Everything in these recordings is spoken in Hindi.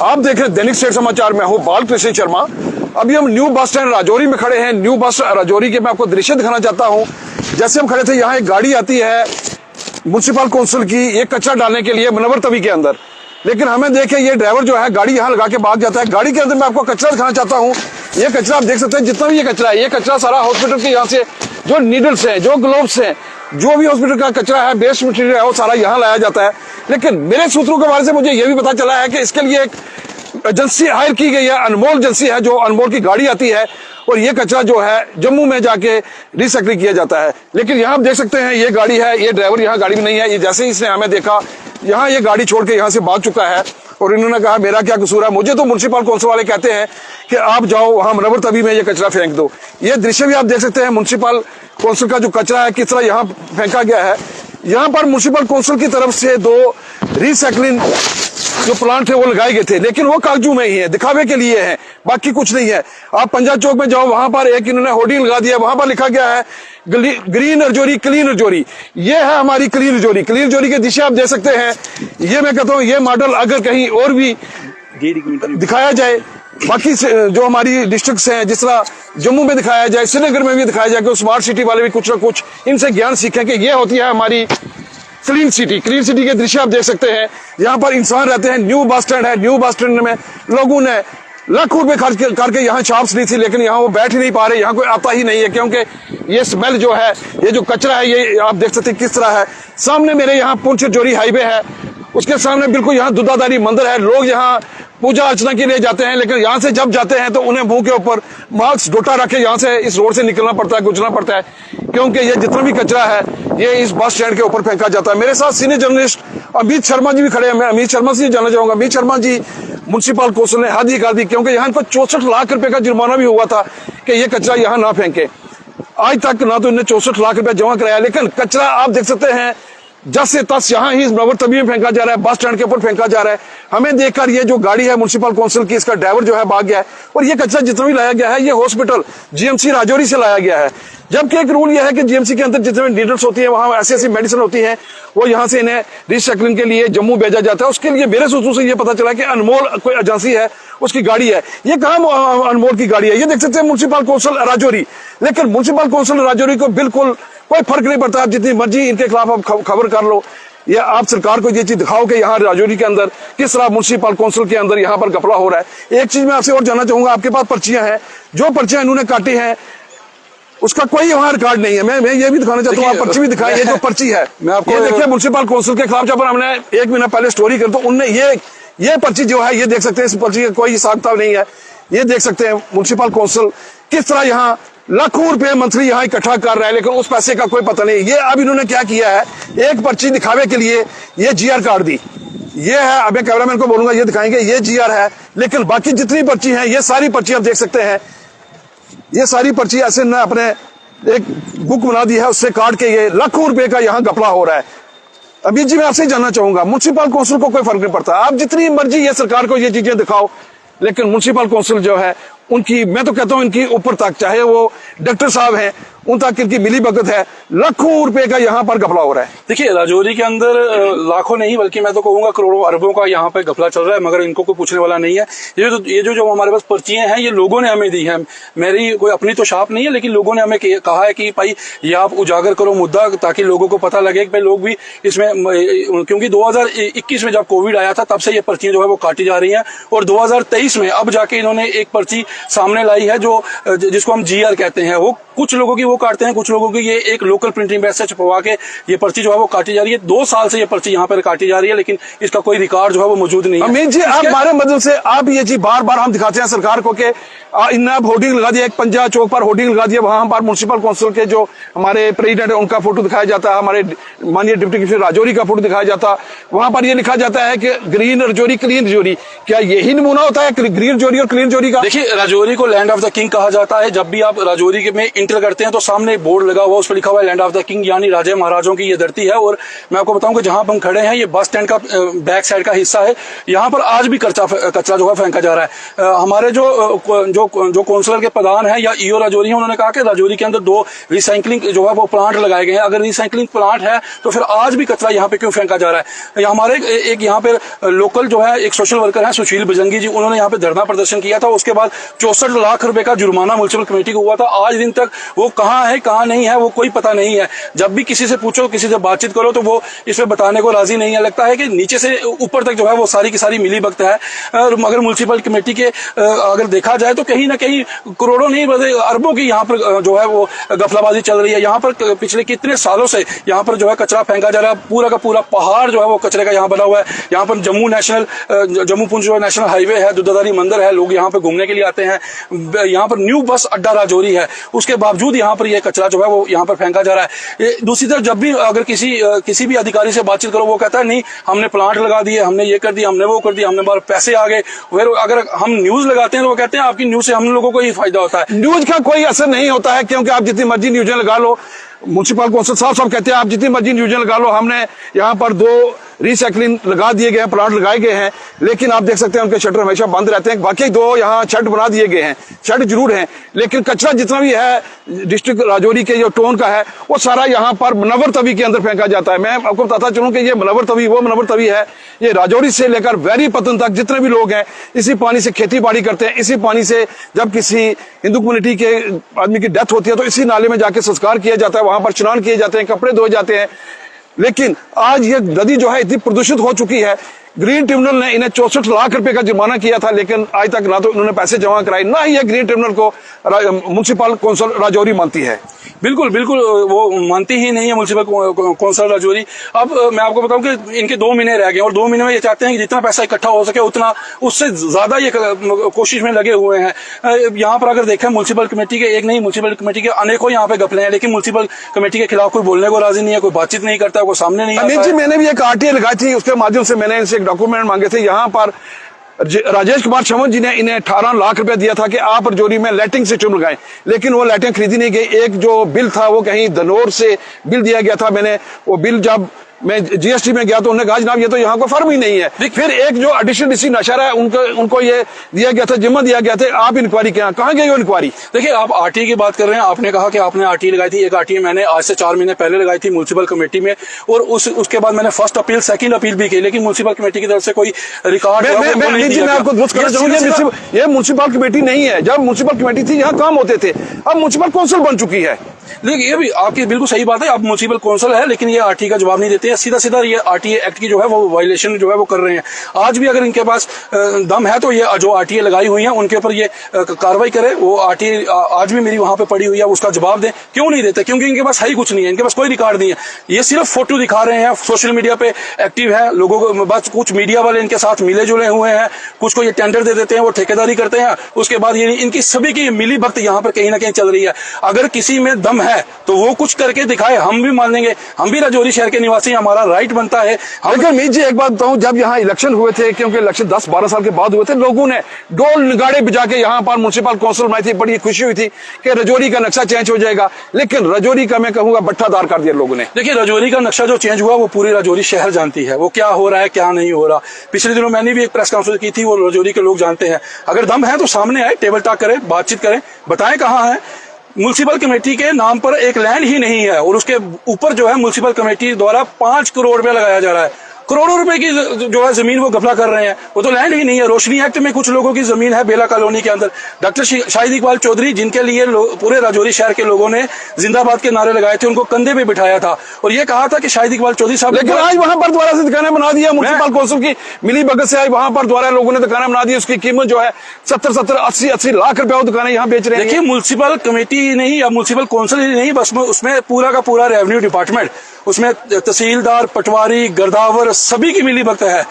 आप देख रहे दैनिक स्टेट समाचार में हूँ बालकृष्ण शर्मा। अभी हम न्यू बस स्टैंड राजौरी में खड़े हैं। न्यू बस राजौरी के मैं आपको दृश्य दिखाना चाहता हूँ। जैसे हम खड़े थे, यहाँ एक गाड़ी आती है म्युनिसिपल काउंसिल की, ये कचरा डालने के लिए मनवर तवी के अंदर, लेकिन हमें देखे ये ड्राइवर जो है गाड़ी यहाँ लगा के भाग जाता है। गाड़ी के अंदर मैं आपको कचरा दिखाना चाहता हूँ। ये कचरा आप देख सकते हैं, जितना भी ये कचरा है, ये कचरा सारा हॉस्पिटल के यहाँ से जो नीडल्स हैं, जो ग्लोव्स हैं, जो भी हॉस्पिटल का कचरा है, वेस्ट मटेरियल है, वो सारा यहाँ लाया जाता है। लेकिन मेरे सूत्रों के बारे से मुझे ये भी पता चला है कि इसके लिए एक एजेंसी हायर की गई है, अनमोल एजेंसी है, जो अनमोल की गाड़ी आती है और ये कचरा जो है जम्मू में जाके रिसाइकिल किया जाता है। लेकिन यहाँ आप देख सकते हैं ये गाड़ी है, ये ड्राइवर यहाँ गाड़ी में नहीं है। ये जैसे ही इसने हमें देखा, यहाँ ये गाड़ी छोड़ के यहाँ से भाग चुका है और इन्होंने कहा मेरा क्या कसूर है। मुझे तो म्युनिसिपल काउंसिल वाले कहते हैं कि आप जाओ वहां मनवर तवी में ये कचरा फेंक दो। ये दृश्य भी आप देख सकते हैं, म्युनिसिपल काउंसिल का जो कचरा है किस तरह यहाँ फेंका गया है। यहाँ पर म्युनिसिपल काउंसिल की तरफ से 2 रिसाइकलिंग जो प्लांट थे वो लगाए गए थे, लेकिन वो कागजू में ही है, दिखावे के लिए है, बाकी कुछ नहीं है। आप पंजाब चौक में जाओ, वहां पर एक इन्होंने होर्डिंग लगा दिया, वहां पर लिखा गया है ग्रीन रजौरी क्लीन रजौरी। ये है हमारी क्लीन रजौरी। क्लीन रजौरी के दिशा आप देख सकते हैं। ये मैं कहता हूँ ये मॉडल अगर कहीं और भी दिखाया जाए, बाकी जो हमारी डिस्ट्रिक्ट्स हैं, जिस तरह जम्मू में दिखाया जाए, श्रीनगर में भी दिखाया जाए, कि स्मार्ट सिटी वाले भी कुछ ना कुछ इनसे ज्ञान सीखें कि ये होती है हमारी क्लीन सिटी। क्लीन सिटी के दृश्य आप देख सकते हैं। यहाँ पर इंसान रहते हैं। न्यू बस स्टैंड है, न्यू बस स्टैंड में लोगों ने लाखों रुपए खर्च करके यहाँ छाप्स ली थी, लेकिन यहाँ वो बैठ ही नहीं पा रहे, यहाँ कोई आता ही नहीं है, क्योंकि ये स्मेल जो है, ये जो कचरा है, ये आप देख सकते हैं किस तरह है। सामने मेरे यहाँ पुंछ रजौरी हाईवे है, उसके सामने बिल्कुल यहाँ दुधाधारी मंदिर है। लोग यहाँ पूजा अर्चना के लिए जाते हैं, लेकिन यहाँ से जब जाते हैं तो उन्हें मुंह के ऊपर मास्क डोटा रखे यहाँ से इस रोड से निकलना पड़ता है, गुजरना पड़ता है, क्योंकि ये जितना भी कचरा है ये इस बस स्टैंड के ऊपर फेंका जाता है। मेरे साथ सीनियर जर्नलिस्ट अमित शर्मा जी भी खड़े हैं। मैं अमित शर्मा से जानना चाहूंगा, अमित शर्मा जी, म्युनिसिपल काउंसिल ने हद ही कर दी, क्योंकि यहाँ इनको 64 लाख रुपए का जुर्माना भी हुआ था कि ये कचरा यहाँ ना फेंके। आज तक ना तो इन्हें 64 लाख रुपया जमा कराया, लेकिन कचरा आप देख सकते हैं जस से तस यहाँ ही मनवर तवी में फेंका जा रहा है, बस स्टैंड के ऊपर फेंका जा रहा है। हमें देखकर ये जो गाड़ी है म्युनिसिपल काउंसिल की, इसका ड्राइवर जो है भाग गया है। और ये कचरा जितना भी लाया गया है, ये हॉस्पिटल जीएमसी राजौरी से लाया गया है। जबकि एक रूल यह है कि जीएमसी के अंदर जितने नीडल्स होती है, वहां ऐसी मेडिसिन होती है, वो यहाँ से इन्हें रिसाइकलिंग के लिए जम्मू भेजा जाता है। उसके लिए मेरे सूत्रों से ये पता चला कि अनमोल कोई एजेंसी है, उसकी गाड़ी है। ये कहाँ अनमोल की गाड़ी है? ये देख सकते हैं म्युनिसिपल काउंसिल राजौरी। लेकिन म्युनिसिपल काउंसिल राजौरी को बिल्कुल कोई फर्क नहीं पड़ता। आप जितनी मर्जी इनके खिलाफ आप खबर कर लो, या आप सरकार को ये चीज दिखाओ कि यहाँ राजौरी के अंदर किस तरह म्युनिसिपल काउंसिल के अंदर यहाँ पर घपला हो रहा है। एक चीज मैं आपसे और जानना चाहूंगा, आपके पास पर्चियां हैं, जो पर्चियां इन्होंने काटी हैं उसका कोई वहां रिकॉर्ड नहीं है। मैं ये भी दिखाना चाहता हूँ, आप पर्ची भी दिखाई। ये जो पर्ची है, मैं आपको देखिए म्युनिसिपल काउंसिल के खिलाफ जब हमने 1 महीना पहले स्टोरी कर, तो उनने ये पर्ची जो है, ये देख सकते हैं, इस पर्ची का कोई हिसाब किताब नहीं है। ये देख सकते हैं म्युनिसिपल काउंसिल किस तरह यहाँ लाखों रुपए मंथली यहाँ इकट्ठा कर रहा है, लेकिन उस पैसे का कोई पता नहीं। ये अब इन्होंने क्या किया है, एक पर्ची दिखावे के लिए ये जीआर कार्ड दी। ये है, अब मैं कैमरामैन को बोलूंगा ये दिखाएंगे, ये जीआर है, लेकिन बाकी जितनी पर्ची है, ये सारी पर्ची आप देख सकते हैं। ये सारी पर्ची ऐसे न अपने एक बुक बना दी है, उससे काट के ये लाखों रुपए का यहाँ घपला हो रहा है। अभी जी मैं आपसे जानना चाहूंगा, म्युनिसिपल काउंसिल को कोई फर्क नहीं पड़ता। आप जितनी मर्जी ये सरकार को ये चीजें दिखाओ, लेकिन म्युनिसिपल काउंसिल जो है उनकी, मैं तो कहता हूं इनकी ऊपर तक, चाहे वो डॉक्टर साहब हैं, उन तक इनकी मिली भगत है। लाखों रुपए का यहाँ पर घपला हो रहा है। देखिए, राजौरी के अंदर लाखों नहीं बल्कि मैं तो कहूंगा करोड़ों अरबों का यहाँ पे घपला चल रहा है, मगर इनको कोई पूछने वाला नहीं है। ये जो हमारे पास पर्चियां हैं, ये लोगों ने हमें दी है। मेरी कोई अपनी तो छाप नहीं है, लेकिन लोगों ने हमें कहा है कि भाई ये आप उजागर करो मुद्दा, ताकि लोगों को पता लगे कि भाई लोग भी इसमें, क्योंकि 2021 में जब कोविड आया था तब से ये पर्चियां जो है वो काटी जा रही है। और 2023 में अब जाके इन्होंने एक पर्ची सामने लाई है जिसको हम जीआर कहते हैं। वो कुछ लोगों की वो काटते हैं, कुछ लोगों की ये एक लोकल प्रिंटिंग प्रेस से छपवा के ये पर्ची जो है वो काटी जा रही है। 2 साल से ये पर्ची यहाँ पर काटी जा रही है, लेकिन इसका कोई रिकॉर्ड जो है वो मौजूद नहीं है। अमित जी, आप हमारे मदद से आप ये चीज बार बार हम दिखाते हैं सरकार को कि इन्हें होर्डिंग लगा दिया, एक पंजाब चौक पर होर्डिंग लगा दिया, वहां पर म्युनिसिपल काउंसिल के जो हमारे प्रेसिडेंट है उनका फोटो दिखाया जाता है, हमारे माननीय डिप्टी कमिश्नर राजौरी का फोटो दिखाया जाता है। वहां पर यह लिखा जाता है कि ग्रीन रजौरी क्लीन रजौरी। क्या यही नमूना होता है ग्रीन रजौरी और क्लीन रजौरी का? देखिए, राजौरी को लैंड ऑफ द किंग कहा जाता है। जब भी आप राजौरी में इंटर करते हैं तो सामने एक बोर्ड लगा हुआ, उस पर लिखा हुआ है लैंड ऑफ द किंग, यानी राजे महाराजों की ये धरती है। और मैं आपको बताऊं कि जहां पर हम खड़े हैं ये बस स्टैंड का बैक साइड का हिस्सा है। यहाँ पर आज भी कचरा जो है फेंका जा रहा है। हमारे जो काउंसलर के प्रधान है या ईओ राजौरी है, उन्होंने कहा कि राजौरी के अंदर 2 रिसाइकलिंग जो है वो प्लांट लगाए गए हैं। अगर रिसाइकलिंग प्लांट है तो फिर आज भी कचरा यहाँ पे क्यों फेंका जा रहा है। हमारे एक यहाँ पे लोकल जो है एक सोशल वर्कर है सुशील बजंगी जी, उन्होंने यहाँ पे धरना प्रदर्शन किया था। उसके बाद 64 लाख रुपए का जुर्माना म्युनिसिपल कमेटी को हुआ था। आज दिन तक वो कहाँ है कहाँ नहीं है वो कोई पता नहीं है। जब भी किसी से पूछो, किसी से बातचीत करो तो वो इसमें बताने को राजी नहीं है। लगता है कि नीचे से ऊपर तक जो है वो सारी की सारी मिली भगत है। मगर म्युनिसिपल कमेटी के अगर देखा जाए तो कहीं ना कहीं करोड़ों नहीं बल्कि अरबों की यहाँ पर जो है वो गफलाबाजी चल रही है। यहाँ पर पिछले कितने सालों से यहाँ पर जो है कचरा फेंका जा रहा है। पूरा का पूरा पहाड़ जो है वो कचरे का यहाँ बना हुआ है। यहाँ पर जम्मू पुंछ जो नेशनल हाईवे है, दुधाधारी मंदिर है, लोग यहाँ पे घूमने के लिए आते हैं। यहाँ पर न्यू बस अड्डा राजौरी है, उसके बावजूद यहाँ पर यह कचरा जो है वो यहाँ पर फेंका जा रहा है। दूसरी तरफ जब भी अगर किसी भी अधिकारी से बातचीत करो, वो कहता है नहीं हमने प्लांट लगा दिए, हमने ये कर दिया, हमने वो कर दिया, हमने बार पैसे आ गए। फिर अगर हम न्यूज लगाते हैं तो वो कहते हैं आपकी न्यूज से हम लोगों को ही फायदा होता है। न्यूज का कोई असर नहीं होता है, क्योंकि आप जितनी मर्जी न्यूजें लगा लो, म्युनिसिपल काउंसिल साहब कहते हैं आप जितनी मर्जी न्यूजें लगा लो, हमने यहाँ पर 2 रिसाइकलिंग लगा दिए गए हैं, प्लांट लगाए गए हैं, लेकिन आप देख सकते हैं उनके शटर हमेशा बंद रहते हैं। बाकी 2 यहाँ शेड बना दिए गए हैं, शेड जरूर हैं, लेकिन कचरा जितना भी है डिस्ट्रिक्ट राजौरी के जो टोन का है वो सारा यहाँ पर मनवर तवी के अंदर फेंका जाता है। मैं आपको बताता चलूं कि ये मनवर तवी वो मनवर तवी है, ये राजौरी से लेकर वैरी पतन तक जितने भी लोग हैं इसी पानी से खेती बाड़ी करते हैं। इसी पानी से जब किसी हिंदू कम्युनिटी के आदमी की डेथ होती है तो इसी नाले में जाके संस्कार किया जाता है, वहां पर स्नान किए जाते हैं, कपड़े धोए जाते हैं। लेकिन आज ये नदी जो है इतनी प्रदूषित हो चुकी है, ग्रीन ट्रिब्यूनल ने इन्हें 64 लाख रुपए का जुर्माना किया था, लेकिन आज तक ना तो उन्होंने पैसे जमा कराए, ना ही ये ग्रीन ट्रिब्यूनल को म्युनिसिपल काउंसिल राजौरी मानती है। बिल्कुल बिल्कुल वो मानती ही नहीं है म्युनिसिपल काउंसिल राजौरी। अब मैं आपको बताऊं कि इनके 2 महीने रह गए और 2 महीने में ये चाहते हैं कि जितना पैसा इकट्ठा हो सके उतना, उससे ज्यादा ये कोशिश में लगे हुए हैं। यहाँ पर अगर देखें म्युनिसिपल कमेटी के एक नहीं, म्युनिसिपल कमेटी के अनेकों यहाँ पे घपले हैं, लेकिन म्युनिसिपल कमेटी के खिलाफ कोई बोलने को राजी नहीं है, कोई बातचीत नहीं करता, कोई सामने नहीं आता है। मैंने भी एक RTA लगाई थी, उसके माध्यम से मैंने इनसे एक डॉक्यूमेंट मांगे थे। यहाँ पर राजेश कुमार चमन जी ने इन्हें 18 लाख रुपया दिया था कि आप राजौरी में लाइटिंग सिस्टम लगाएं, लेकिन वो लाइटें खरीदी नहीं गई। एक जो बिल था वो कहीं धनौर से बिल दिया गया था, मैंने वो बिल जब मैं GST में गया तो उन्होंने कहा जनाब ये तो यहाँ को फर्म ही नहीं है। फिर एक जो एडिशनल डीसी नशहरा है उनको ये दिया गया था, जिम्मा दिया गया था, आप इंक्वायरी कहाँ गई वो इंक्वायरी। देखिए आप RTA की बात कर रहे हैं, आपने कहा कि आपने RTA लगाई थी। एक RTA मैंने आज से 4 महीने पहले लगाई थी म्युनिसिपल कमेटी में, और उसके बाद मैंने फर्स्ट अपील सेकंड अपील भी की, लेकिन म्युनिसिपल कमेटी की तरफ से कोई रिकॉर्ड मैं आपको दुरुस्त करना चाहूंगा, ये म्युनिसिपल कमेटी नहीं है। जब म्युनिसिपल कमेटी थी यहाँ काम होते थे, अब म्युनिसिपल काउंसिल बन चुकी है। देखिए ये भी आपकी बिल्कुल सही बात है, आप म्युनिसिपल काउंसिल है, लेकिन ये RTA का जवाब नहीं देते हैं। सीधा सीधा ये RTA एक्ट की जो है वो वायलेशन जो है वो कर रहे हैं। आज भी अगर इनके पास दम है तो ये जो RTA लगाई हुई है उनके ऊपर ये कार्रवाई करे। वो RTA आज भी मेरी वहां पे पड़ी हुई है, उसका जवाब दें। क्यों नहीं देते? क्योंकि इनके पास है ही कुछ नहीं है, इनके पास कोई रिकॉर्ड नहीं है। ये सिर्फ फोटो दिखा रहे हैं, सोशल मीडिया पे एक्टिव है, लोगों को बस कुछ मीडिया वाले इनके साथ मिले जुले हुए हैं, कुछ को ये टेंडर दे देते हैं, वो ठेकेदारी करते हैं। उसके बाद ये इनकी सभी की मिली भक्त यहाँ पर कहीं ना कहीं चल रही है। अगर किसी में दम है तो वो कुछ करके दिखाए, हम भी मान लेंगे। हम भी राजौरी शहर के निवासी, हमारा राइट बनता है। लेकिन मीत जी एक बात बताऊं, जब यहाँ इलेक्शन हुए थे, क्योंकि इलेक्शन 10-12 साल के बाद हुए थे, लोगों ने डोल नगाड़े बजा के यहाँ पर म्युनिसिपल काउंसिल बनाई थी। बड़ी खुशी हुई थी कि राजौरी का नक्शा चेंज हो जाएगा, लेकिन राजौरी का मैं कहूंगा बट्टादार कर दिया लोगों ने। देखिए राजौरी का नक्शा जो चेंज हुआ वो पूरी राजौरी शहर जानती है, वो क्या हो रहा है क्या नहीं हो रहा। पिछले दिनों मैंने भी एक प्रेस कॉन्फ्रेंस की थी, वो राजौरी के लोग जानते हैं। अगर दम है तो सामने आए, टेबल टॉक करें, बातचीत करें, बताएं कहाँ है। म्युनिसिपल कमेटी के नाम पर एक लैंड ही नहीं है, और उसके ऊपर जो है म्युनिसिपल कमेटी द्वारा 5 करोड़ रुपया लगाया जा रहा है। करोड़ों रुपए की जो है जमीन वो घपला कर रहे हैं, वो तो लैंड ही नहीं है। रोशनी एक्ट में कुछ लोगों की जमीन है बेला कॉलोनी के अंदर। डॉक्टर शाहिद इकबाल चौधरी, जिनके लिए पूरे राजौरी शहर के लोगों ने जिंदाबाद के नारे लगाए थे, उनको कंधे पे बिठाया था और ये कहा था कि शाहिद इकबाल चौधरी साहब, लेकिन आज वहां पर दोबारा से दुकानें बना दिया म्युनिसिपल काउंसिल की मिली भगत से। आज वहां पर दोबारा लोगों ने दुकानें बना दी, उसकी कीमत जो है 70-80 लाख रुपया दुकानें यहाँ बेच रहे हैं। देखिए म्युनिसिपल कमेटी नहीं या म्युनिसिपल काउंसिल ही नहीं, बस उसमें पूरा का पूरा रेवेन्यू डिपार्टमेंट, उसमें तहसीलदार, पटवारी, गिरदावर, सभी की मिली भगत है,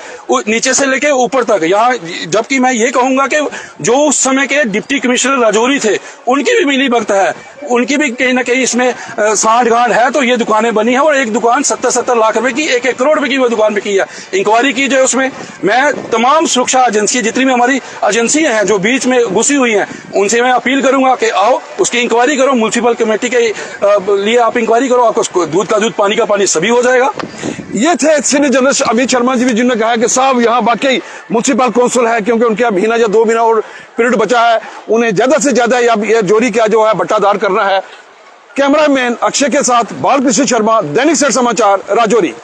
नीचे से लेके ऊपर तक। यहाँ जबकि मैं ये कहूंगा कि जो उस समय के डिप्टी कमिश्नर राजौरी थे उनकी भी मिली भगत है, उनकी भी कहीं ना कहीं इसमें सांठ गांठ है, तो ये दुकानें बनी है। और एक दुकान 70-70 लाख रुपए की, 1-1 करोड़ रुपए की वो दुकान बिकी है। इंक्वायरी की जाए उसमें। मैं तमाम सुरक्षा एजेंसी, जितनी भी हमारी एजेंसियां हैं जो बीच में घुसी हुई हैं, उनसे मैं अपील करूंगा कि आओ उसकी इंक्वायरी करो, म्युनिसिपल कमेटी के लिए आप इंक्वायरी करो, आपको दूध का दूध, पानी का पानी सभी हो जाएगा। ये थे सीनियर जर्नलिस्ट अमित शर्मा जी भी, जिन्होंने कहा कि साहब यहाँ वाकई म्युनिसिपल काउंसिल है, क्योंकि उनके अब महीना या 2 महीना और पीरियड बचा है, उन्हें ज्यादा से ज्यादा ये जोरी का जो है बट्टादार करना है। कैमरामैन अक्षय के साथ बालकृष्ण शर्मा, दैनिक सवेरा समाचार, राजौरी।